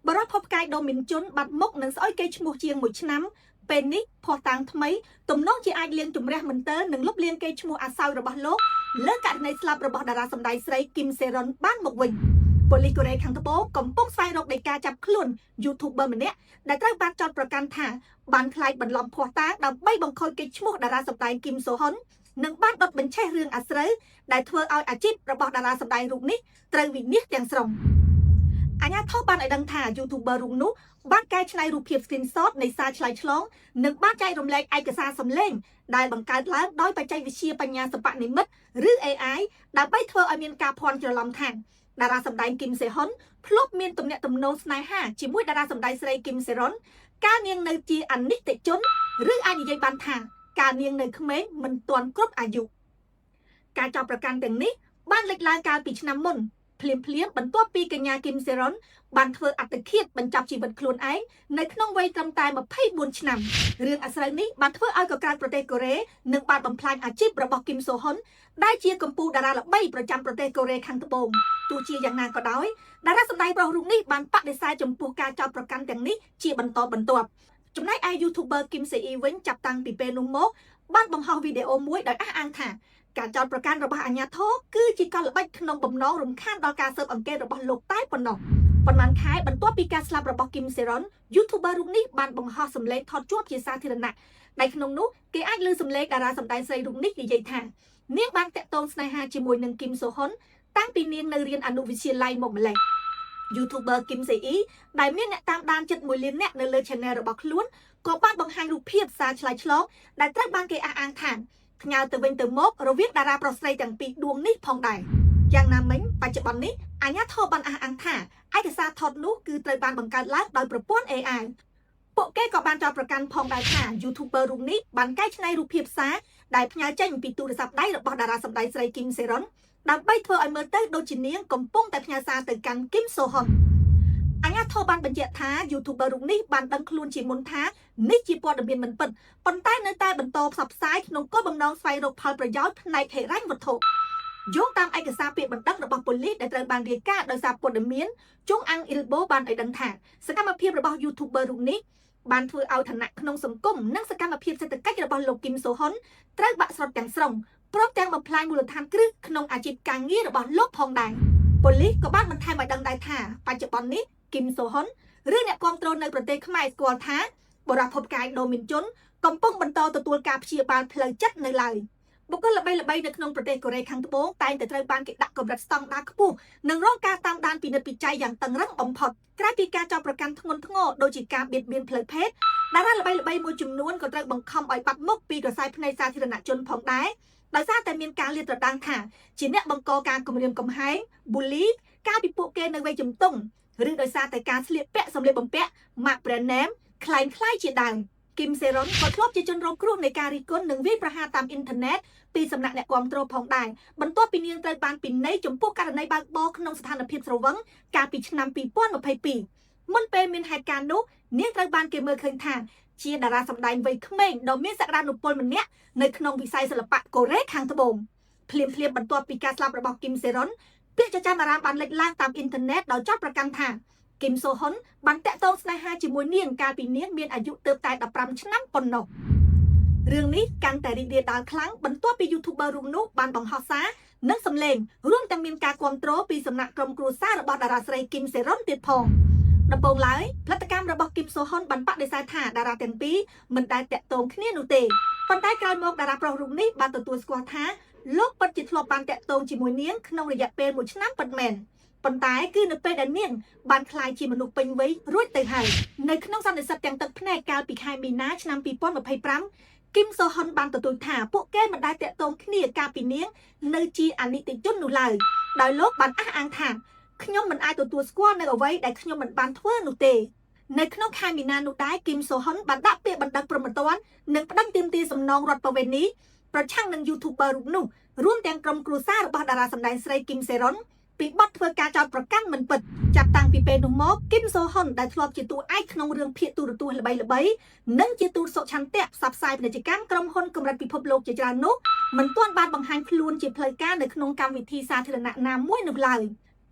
បរិបទផ្កាយដូមីនជុនបាត់មុខនឹងស្អុយកេរ្តិ៍ឈ្មោះជាង1ឆ្នាំពេលនេះភ័ស្តុតាងថ្មីទំនងជាអាចលៀងជំរះមន្ទិលនិងលុបលាងកេរ្តិ៍ឈ្មោះអាសោចរបស់លោកលើករណីស្លាប់របស់តារាសម្ដែងស្រីគឹមសេរុនបានមកវិញប៉ូលីសកូរ៉េខាងត្បូងកំពុងស្វែងរកដីកាចាប់ខ្លួន YouTuber ម្នាក់ដែលត្រូវបានចោទប្រកាន់ថាបានក្លាយបន្លំភ័ស្តុតាងដើម្បីបង្ខូចកេរ្តិ៍ឈ្មោះតារាសម្ដែងគឹមសូហ៊ុននិងបានដុតបញ្ឆេះរឿងអាស្រូវដែលធ្វើឲ្យអាជីពរបស់តារាសម្ដែងរូបនេះត្រូវវិនាសទាំងស្រុងអាជ្ញាធរបានឲ្យដឹងថា YouTuber រូបនោះបានកែច្នៃរូបភាព screenshot នៃសារឆ្លើយឆ្លងនិងបានចែករំលែកឯកសារសំឡេងដែលបង្កើតឡើងដោយបច្ចេកវិទ្យាបញ្ញាសិប្បនិម្មិតឬ AI ដើម្បីធ្វើឲ្យមានការភ័ន្តច្រឡំថាតារាសម្ដែងគឹមសេហ៊ុនធ្លាប់មានទំនាក់ទំនងស្នេហាជាមួយតារាសម្ដែងស្រីគឹមសេរុនកាលនាងនៅជាអនិច្ចជនឬអាចនិយាយបានថាកាលនាងនៅក្មេងមិនទាន់គ្រប់អាយុការចោទប្រកាន់ទាំងនេះបានលេចឡើងកាលពីឆ្នាំមុនភ្លាមបន្ទាប់ពីកញ្ញាគឹមសេរុនបានធ្វើអត្តឃាតបញ្ចប់ជីវិតខ្លួនឯងនៅក្នុងវ័យត្រឹមតែ24ឆ្នាំរឿងអាស្រូវនេះបានធ្វើឲ្យកក្រើកប្រទេសកូរ៉េនិងបានបំផ្លាញអាជីពរបស់គឹមសូហ៊ុនដែលជាកម្ពុជាតារាល្បីប្រចាំប្រទេសកូរ៉េខាងត្បូងទោះជាយ៉ាងណាក៏ដោយតារាសម្ដែងប្រុសរូបនេះបានបដិសេធចំពោះការចោទប្រកាន់ទាំងនេះជាបន្តបន្ទាប់ចំណែកឯ YouTuber គឹមសេអ៊ីវិញចាប់តាំងពីពេលនោះមកបានបង្ហោះវីដេអូមួយដោយអះអាងថាការចោទប្រកាន់របស់អាជ្ញាធរគឺជាកលល្បិចក្នុងបំណងរំខានដល់ការស៊ើបអង្កេតរបស់លោកតែប៉ុណ្ណោះប៉ុន្មានខែបន្ទាប់ពីការស្លាប់របស់គឹមសេរុន YouTuber រូបនេះបានបង្ហោះសម្លេងថតជួបជាសាធារណៈដែលក្នុងនោះគេអាចឮសម្លេងតារាសម្ដែងស្រីរូបនេះនិយាយថានាងបានតាក់ទងស្នេហាជាមួយនឹងគឹមសូហ៊ុនតាំងពីនាងនៅរៀនអនុវិទ្យាល័យមកម្លេះ YouTuber គឹមសេអ៊ីដែលមានអ្នកតាមដានជិត1លាននាក់នៅលើ Channel របស់ខ្លួនក៏បានបង្ហាញរូបភាពសារឆ្លើយឆ្លងដែលត្រូវបានគេអះអាងថាផ្ញើទៅវិញទៅមករវាងតារាប្រុសស្រីទាំងពីរដួងនេះផងដែរយ៉ាងណាមិញបច្ចុប្បន្ននេះអាជ្ញាធរបានអះអាងថាឯកសារថតនោះគឺត្រូវបានបង្កើតឡើងដោយប្រព័ន្ធ AI ពួកគេក៏បានចោទប្រកាន់ផងដែរថា YouTuber រូបនេះបានកែច្នៃរូបភាពសារដែលផ្ញើចេញពីទូរស័ព្ទដៃរបស់តារាសម្ដែងស្រីគឹមសេរុនដើម្បីធ្វើឲ្យមើលទៅដូចជានាងកំពុងតែផ្ញើសារទៅកាន់គឹមសូហ៊ុនអាជ្ញាធរបានបញ្ជាក់ថា YouTuber រូបនេះបានដឹងខ្លួនជាមុនថានេះជាព័ត៌មានមិនពិតប៉ុន្តែនៅតែបន្តផ្សព្វផ្សាយក្នុងគោលបំណងស្វែងរកផលប្រយោជន៍ផ្នែកហិរញ្ញវត្ថុយោងតាមឯកសារពាក្យបណ្ដឹងរបស់ប៉ូលីសដែលត្រូវបានរាយការណ៍ដោយសារព័ត៌មានជុងអាំងអ៊ីលបូបានឲ្យដឹងថាសកម្មភាពរបស់ YouTuber រូបនេះបានធ្វើឲ្យឋានៈក្នុងសង្គមនិងសកម្មភាពសេដ្ឋកិច្ចរបស់លោកគឹមសូហ៊ុនត្រូវបាក់ស្រុតទាំងស្រុងព្រមទាំងបំផ្លាញមូលដ្ឋានគ្រឹះក្នុងអាជីពការងាររបស់លោកផងដែរប៉ូលីសក៏បានបន្ថែមឲ្យដឹងដែរថាបច្ចុប្បន្ននេះគឹមសូហ៊ុនឬអ្នកគាំទ្រនៅប្រទេសខ្មែរស្គាល់ថាបរិបទផ្កាយដូមីនជុនកំពុងបន្តទទួលការព្យាបាលផ្លូវចិត្តនៅឡើយបុគ្គលល្បីៗនៅក្នុងប្រទេសកូរ៉េខាងត្បូងតែងតែត្រូវបានគេដាក់កម្រិតស្តង់ដារខ្ពស់និងរងការតាមដានពិនិត្យពិច័យយ៉ាងតឹងរ៉ឹងបំផុតក្រៅពីការចោទប្រកាន់ធ្ងន់ធ្ងរដូចជាការបៀតបៀនផ្លូវភេទតារាល្បីៗមួយចំនួនក៏ត្រូវបង្ខំឲ្យបាត់មុខពីក្រសែភ្នែកសាធារណជនផងដែរដោយសារតែមានការលាតត្រដាងថាជាអ្នកបង្កការគំរាមកំហែង bully ការពីពួកគេនៅវ័យជំទង់ឬដោយសារតែការស្លៀកពាក់សម្លៀកបំពាក់ Mark Brand Name คล้ายជាដើមគឹមសេរុនក៏ធ្លាប់ជាជនរងគ្រោះនៃការរិះគន់និងវាយប្រហារតាមអ៊ីនធឺណិតពីសំណាក់អ្នកគាំទ្រផងដែរបន្ទាប់ពីនាងត្រូវបានពិន័យចំពោះករណីបើកបរក្នុងស្ថានភាពស្រវឹងកាលពីឆ្នាំ2022មុនពេលមានហេតុការណ៍នោះនាងត្រូវបានគេមើលឃើញថាជាតារាសម្ដែងវ័យក្មេងដ៏មានសក្តានុពលម្នាក់នៅក្នុងវិស័យសិល្បៈកូរ៉េខាងត្បូងភ្លាមបន្ទាប់ពីការស្លាប់របស់គឹមសេរុនពាក្យចចាមអារ៉ាមបានលេចឡើងតាមអ៊ីនធឺណិតដោយចោទប្រកាន់ថាគឹមសូហ៊ុនបានតាក់ទងស្នេហាជាមួយនាងកាលពីនាងមានអាយុទើបតែ15ឆ្នាំប៉ុណ្ណោះរឿងនេះកាន់តែរីករាលដាលខ្លាំងបន្ទាប់ពី YouTuber រូបនោះបានបង្ហោះសារនិងសម្លេងរួមទាំងមានការគាំទ្រពីសំណាក់ក្រុមគ្រួសាររបស់តារាស្រីគឹមសេរុនទៀតផងដំបូងឡើយផលិតកម្មរបស់គឹមសូហ៊ុនបានបដិសេធថាតារាទាំងពីរមិនដែលតាក់ទងគ្នានោះទេប៉ុន្តែក្រោយមកតារាប្រុសរូបនេះបានទទួលស្គាល់ថាលោកពិតជាធ្លាប់បានតាក់ទងជាមួយនាងក្នុងរយៈពេល1ឆ្នាំពិតមែនប៉ុន្តែគឺនៅពេលដែលនាងបានក្លាយជាមនុស្សពេញវ័យរួចទៅហើយនៅក្នុងសន្និសីទទាំងទឹកភ្នែកកាលពីខែមីនាឆ្នាំ2025គឹមសូហ៊ុនបានទទូចថាពួកគេមិនដែលតាក់ទងគ្នាកាលពីនាងនៅជាអនិច្ចជននោះឡើយដោយលោកបានអះអាងថាខ្ញុំមិនអាចទទួលស្គាល់នៅអ្វីដែលខ្ញុំមិនបានធ្វើនោះទេនៅក្នុងខែមីនានោះដែរគឹមសូហ៊ុនបានដាក់ពាក្យបណ្ដឹងព្រហ្មទណ្ឌនិងប្តឹងទាមទារសំណងរដ្ឋបវេនីប្រឆាំងនឹង YouTuber រូបនោះរួមទាំងក្រុមគ្រួសាររបស់តារាសម្ដែងស្រីគឹមសេរុនពីបទធ្វើការចោទប្រកាន់មិនពិតចាប់តាំងពីពេលនោះមកគឹមសូហ៊ុនដែលធ្លាប់ជាតួឯកក្នុងរឿងភាគទូរទស្សន៍ល្បីៗនិងជាទូតសុឆន្ទៈផ្សព្វផ្សាយពាណិជ្ជកម្មក្រុមហ៊ុនកម្រិតពិភពលោកជាច្រើននោះមិនទាន់បានបង្ហាញខ្លួនជាផ្លូវការនៅក្នុងកម្មវិធីសាធារណៈណាមួយនោះឡើយ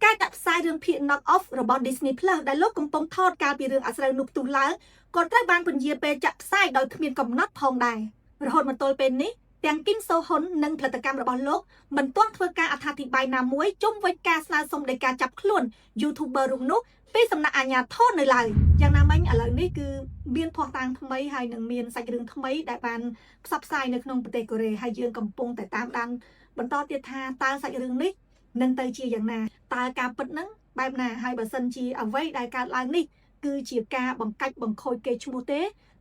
ការដាក់ផ្សាយរឿងភាគ knock off របស់ Disney Plus ដែលលោកកំពុងថតកាលពីរឿងអាស្រូវនោះផ្ទុះឡើងក៏ត្រូវបានពន្យាពេលចាក់ផ្សាយដោយគ្មានកំណត់ផងដែររហូតមកទល់ពេលនេះទាំងគីមសូហ៊ុននិងផលិតកម្មរបស់លោកមិនទាន់ធ្វើការអត្ថាធិប្បាយណាមួយជុំវិញការស្នើសុំនៃការចាប់ខ្លួន YouTuber រូបនោះពីសំណាក់អាជ្ញាធរនៅឡើយយ៉ាងណាមិញឥឡូវនេះគឺមានភស្តុតាងថ្មីហើយនឹងមានសាច់រឿងថ្មីដែលបានផ្សព្វផ្សាយនៅក្នុងប្រទេសកូរ៉េហើយយើងកំពុងតែតាមដានបន្តទៀតថាតើសាច់រឿងនេះនឹងទៅជាយ៉ាងណាតើការពិតនឹងបែបណាហើយបើសិនជាអ្វីដែលកើតឡើងនេះគឺជាការបង្កាច់បង្ខូចកេរ្តិ៍ឈ្មោះទេ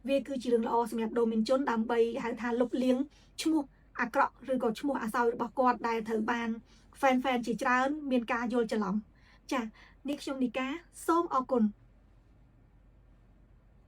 វាគឺជារឿងល្អសម្រាប់ដូមីនជុនដើម្បីហៅថាលុបលាងឈ្មោះអាក្រក់ឬក៏ឈ្មោះអាសោយរបស់គាត់ដែលត្រូវបាន fan ជាច្រើនមានការយល់ច្រឡំចា៎នេះខ្ញុំនីកាសូមអរគុណ